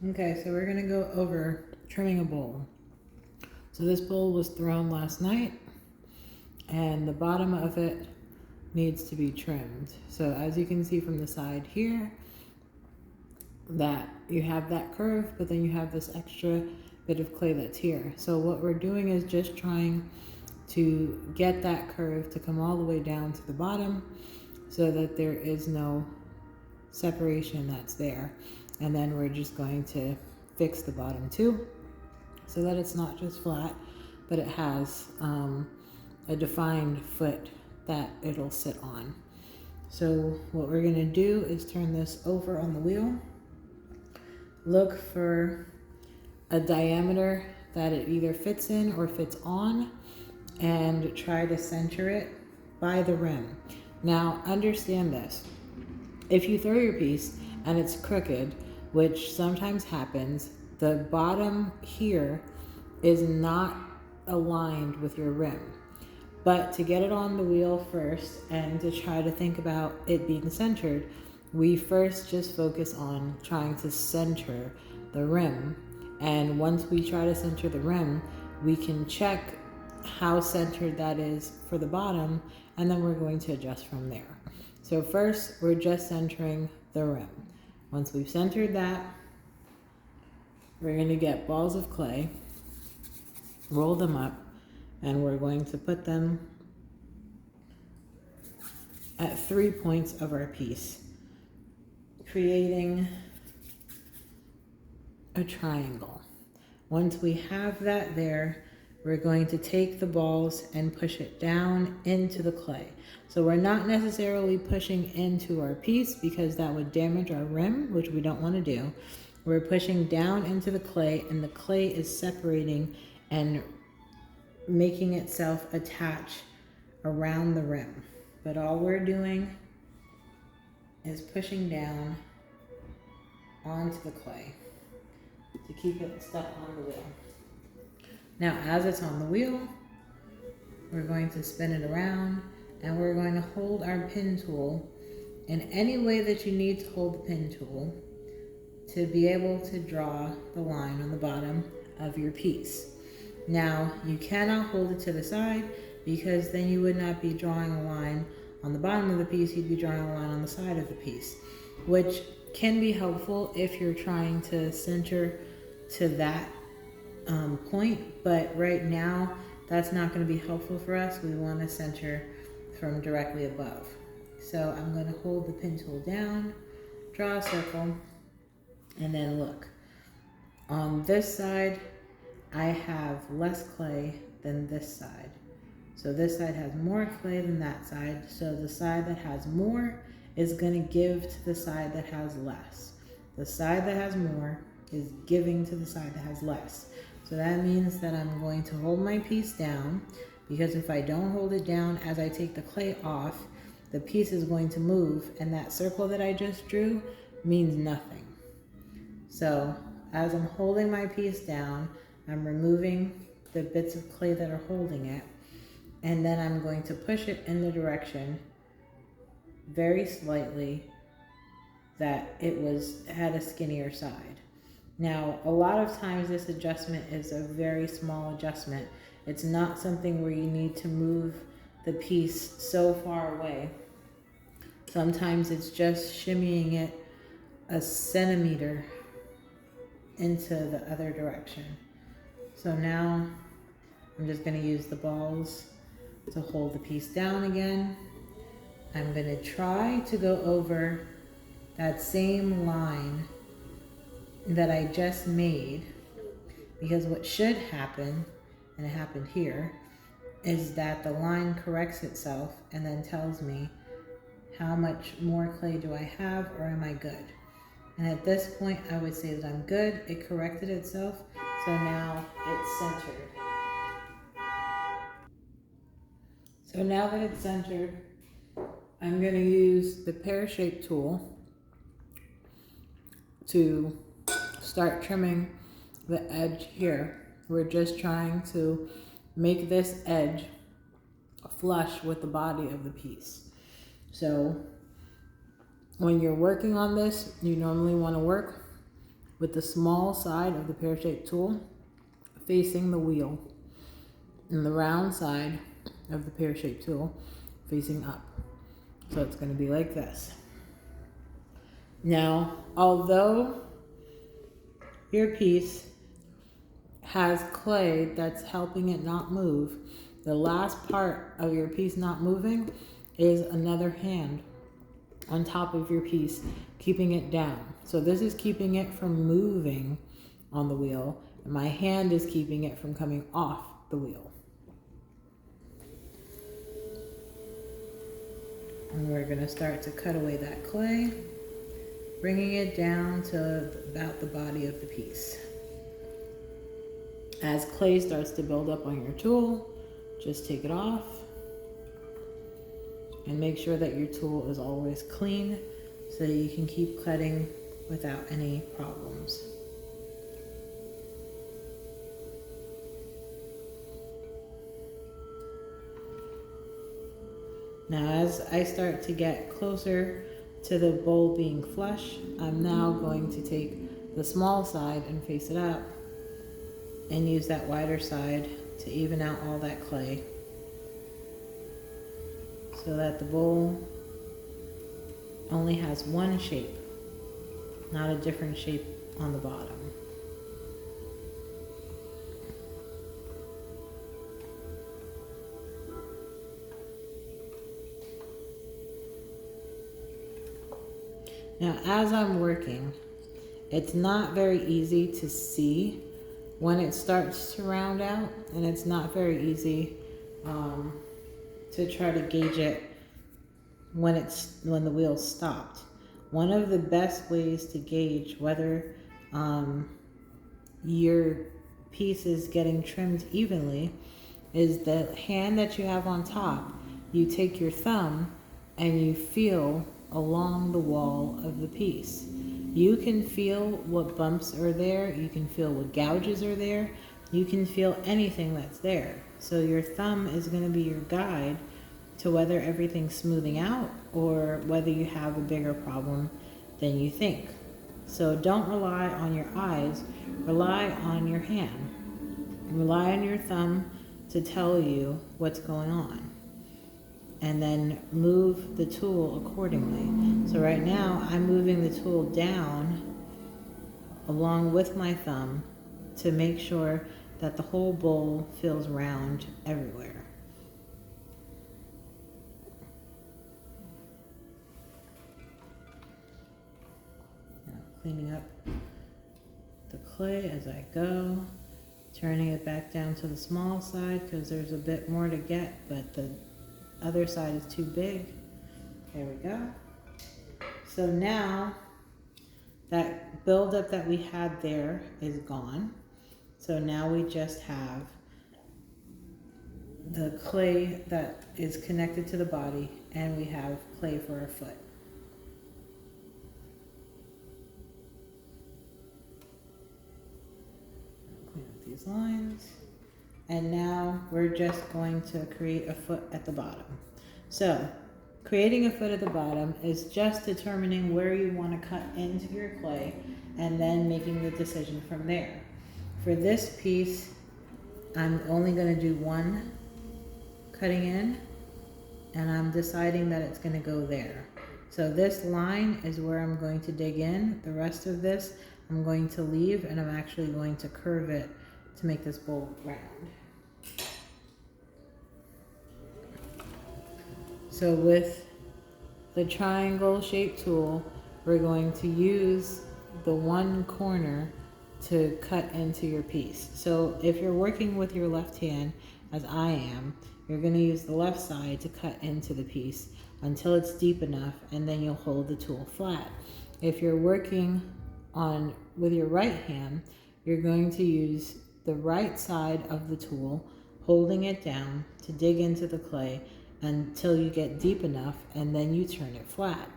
Okay, so we're gonna go over trimming a bowl. So this bowl was thrown last night and the bottom of it needs to be trimmed. So as you can see from the side here, that you have that curve, but then you have this extra bit of clay that's here. So what we're doing is just trying to get that curve to come all the way down to the bottom so that there is no separation that's there. And then we're just going to fix the bottom too so that it's not just flat, but it has a defined foot that it'll sit on. So what we're gonna do is turn this over on the wheel. Look for a diameter that it either fits in or fits on, and try to center it by the rim. Now understand this, if you throw your piece and it's crooked, which sometimes happens, the bottom here is not aligned with your rim. But to get it on the wheel first and to try to think about it being centered, we first just focus on trying to center the rim. And once we try to center the rim, we can check how centered that is for the bottom, and then we're going to adjust from there. So first, we're just centering the rim. Once we've centered that, we're going to get balls of clay, roll them up, and we're going to put them at 3 points of our piece, creating a triangle. Once we have that there, we're going to take the balls and push it down into the clay. So we're not necessarily pushing into our piece because that would damage our rim, which we don't want to do. We're pushing down into the clay, and the clay is separating and making itself attach around the rim. But all we're doing is pushing down onto the clay to keep it stuck on the wheel. Now, as it's on the wheel, we're going to spin it around, and we're going to hold our pin tool in any way that you need to hold the pin tool to be able to draw the line on the bottom of your piece. Now, you cannot hold it to the side because then you would not be drawing a line on the bottom of the piece, you'd be drawing a line on the side of the piece, which can be helpful if you're trying to center to that point, but right now that's not going to be helpful for us. We want to center from directly above. So I'm going to hold the pin tool down, draw a circle, and then look. On this side, I have less clay than this side. So this side has more clay than that side. So the side that has more is going to give to the side that has less. The side that has more is giving to the side that has less. So that means that I'm going to hold my piece down, because if I don't hold it down as I take the clay off, the piece is going to move, and that circle that I just drew means nothing. So as I'm holding my piece down, I'm removing the bits of clay that are holding it, and then I'm going to push it in the direction very slightly that it had a skinnier side. Now, a lot of times this adjustment is a very small adjustment. It's not something where you need to move the piece so far away. Sometimes it's just shimmying it a centimeter into the other direction. So now I'm just going to use the balls to hold the piece down again. I'm going to try to go over that same line that I just made, because what should happen, and it happened here, is that the line corrects itself and then tells me how much more clay do I have, or am I good? And at this point I would say that I'm good. It corrected itself, so now it's centered. So now that it's centered, I'm going to use the pear shape tool to start trimming the edge here. We're just trying to make this edge flush with the body of the piece. So when you're working on this, you normally want to work with the small side of the pear-shaped tool facing the wheel and the round side of the pear-shaped tool facing up. So it's going to be like this. Now, although your piece has clay that's helping it not move, the last part of your piece not moving is another hand on top of your piece, keeping it down. So this is keeping it from moving on the wheel, and my hand is keeping it from coming off the wheel. And we're gonna start to cut away that clay, bringing it down to about the body of the piece. As clay starts to build up on your tool, just take it off and make sure that your tool is always clean so that you can keep cutting without any problems. Now, as I start to get closer to the bowl being flush, I'm now going to take the small side and face it up and use that wider side to even out all that clay so that the bowl only has one shape, not a different shape on the bottom. Now, as I'm working, it's not very easy to see when it starts to round out, and it's not very easy to try to gauge it when the wheel's stopped. One of the best ways to gauge whether your piece is getting trimmed evenly is the hand that you have on top. You take your thumb and you feel along the wall of the piece. You can feel what bumps are there, you can feel what gouges are there, you can feel anything that's there. So your thumb is going to be your guide to whether everything's smoothing out or whether you have a bigger problem than you think. So don't rely on your eyes, rely on your hand. Rely on your thumb to tell you what's going on. And then move the tool accordingly. So right now I'm moving the tool down along with my thumb to make sure that the whole bowl feels round everywhere. Now cleaning up the clay as I go, turning it back down to the small side because there's a bit more to get, but the other side is too big. There we go. So now that buildup that we had there is gone. So now we just have the clay that is connected to the body, and we have clay for our foot. Clean up these lines. And now we're just going to create a foot at the bottom. So creating a foot at the bottom is just determining where you want to cut into your clay and then making the decision from there. For this piece, I'm only going to do one cutting in, and I'm deciding that it's going to go there. So this line is where I'm going to dig in. The rest of this I'm going to leave, and I'm actually going to curve it to make this bowl round. So with the triangle shaped tool, we're going to use the one corner to cut into your piece. So if you're working with your left hand, as I am, you're going to use the left side to cut into the piece until it's deep enough, and then you'll hold the tool flat. If you're working with your right hand, you're going to use the right side of the tool, holding it down to dig into the clay until you get deep enough, and then you turn it flat.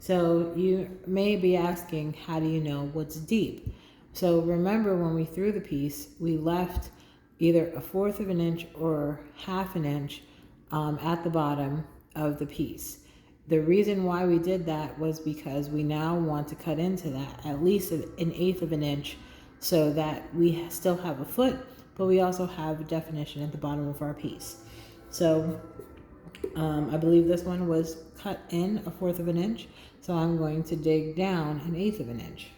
So you may be asking, how do you know what's deep? So remember, when we threw the piece, we left either 1/4 of an inch or 1/2 inch at the bottom of the piece. The reason why we did that was because we now want to cut into that at least an eighth of an inch so that we still have a foot, but we also have definition at the bottom of our piece. So I believe this one was cut in a fourth of an inch, so I'm going to dig down an eighth of an inch.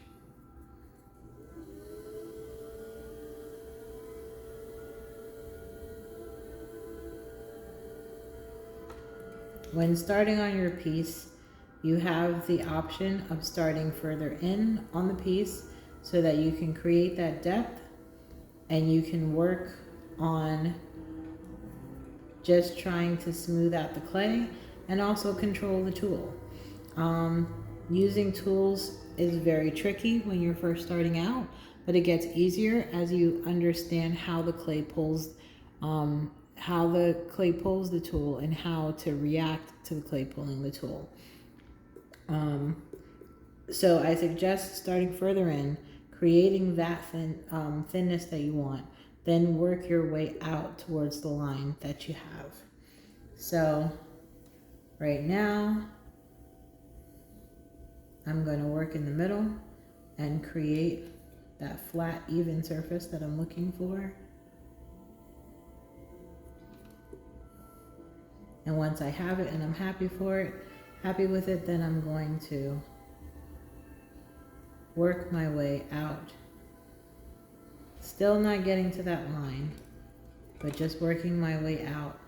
When starting on your piece, you have the option of starting further in on the piece so that you can create that depth and you can work on just trying to smooth out the clay and also control the tool. Using tools is very tricky when you're first starting out, but it gets easier as you understand how the clay pulls the tool and how to react to the clay pulling the tool. So I suggest starting further in, creating that thinness that you want, then work your way out towards the line that you have. So right now, I'm going to work in the middle and create that flat, even surface that I'm looking for. And once I have it and I'm happy with it, then I'm going to work my way out. Still not getting to that line, but just working my way out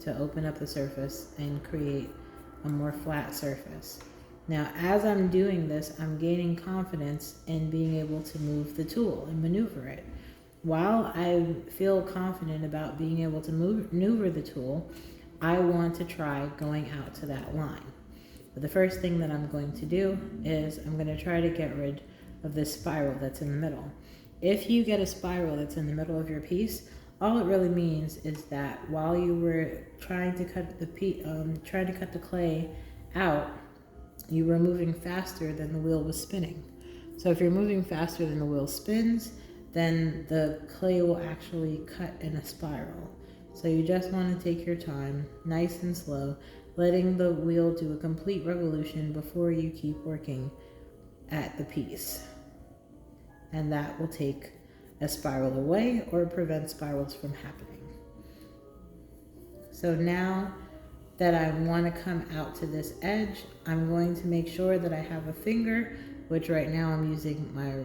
to open up the surface and create a more flat surface. Now, as I'm doing this, I'm gaining confidence in being able to move the tool and maneuver it. While I feel confident about being able to maneuver the tool, I want to try going out to that line. But the first thing that I'm going to do is I'm going to try to get rid of this spiral that's in the middle. If you get a spiral that's in the middle of your piece, all it really means is that while you were trying to cut the clay out, you were moving faster than the wheel was spinning. So if you're moving faster than the wheel spins, then the clay will actually cut in a spiral. So you just want to take your time, nice and slow, letting the wheel do a complete revolution before you keep working at the piece. And that will take a spiral away or prevent spirals from happening. So now that I want to come out to this edge, I'm going to make sure that I have a finger, which right now I'm using my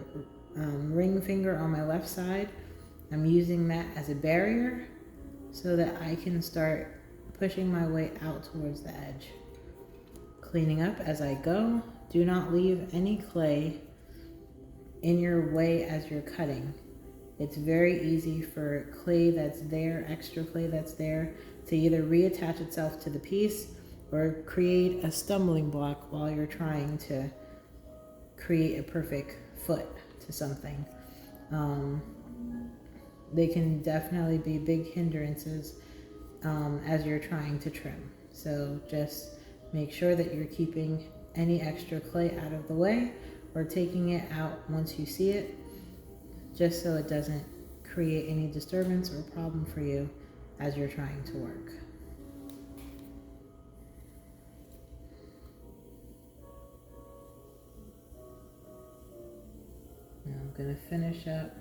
ring finger on my left side. I'm using that as a barrier so that I can start pushing my way out towards the edge. Cleaning up as I go. Do not leave any clay in your way as you're cutting. It's very easy for clay that's there, extra clay that's there, to either reattach itself to the piece or create a stumbling block while you're trying to create a perfect foot to something. They can definitely be big hindrances as you're trying to trim. So just make sure that you're keeping any extra clay out of the way or taking it out once you see it, just so it doesn't create any disturbance or problem for you as you're trying to work. Now I'm going to finish up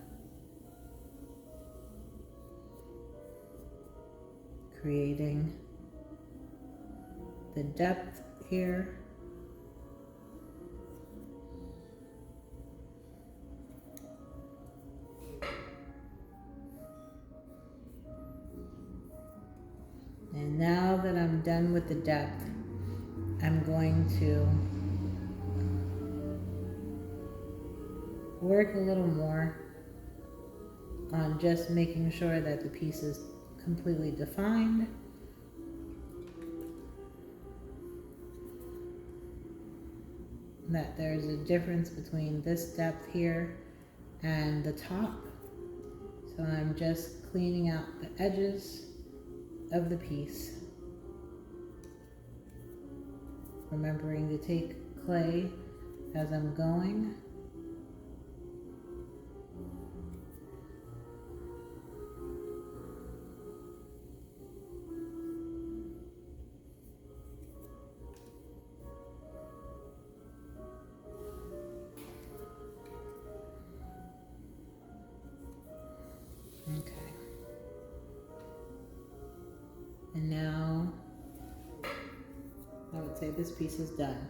creating the depth here. And now that I'm done with the depth, I'm going to work a little more on just making sure that the piece is completely defined. That there's a difference between this depth here and the top. So I'm just cleaning out the edges of the piece. Remembering to take clay as I'm going. would say this piece is done.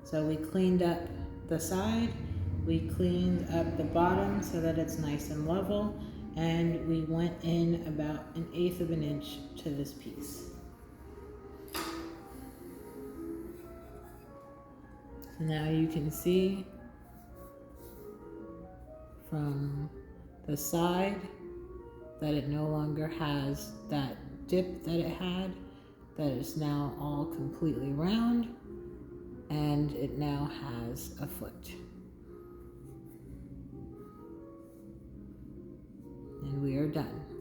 So we cleaned up the side, we cleaned up the bottom so that it's nice and level, and we went in about 1/8 of an inch to this piece. So now you can see from the side that it no longer has that dip that it had, that it's now all completely round, and it now has a foot. And we are done.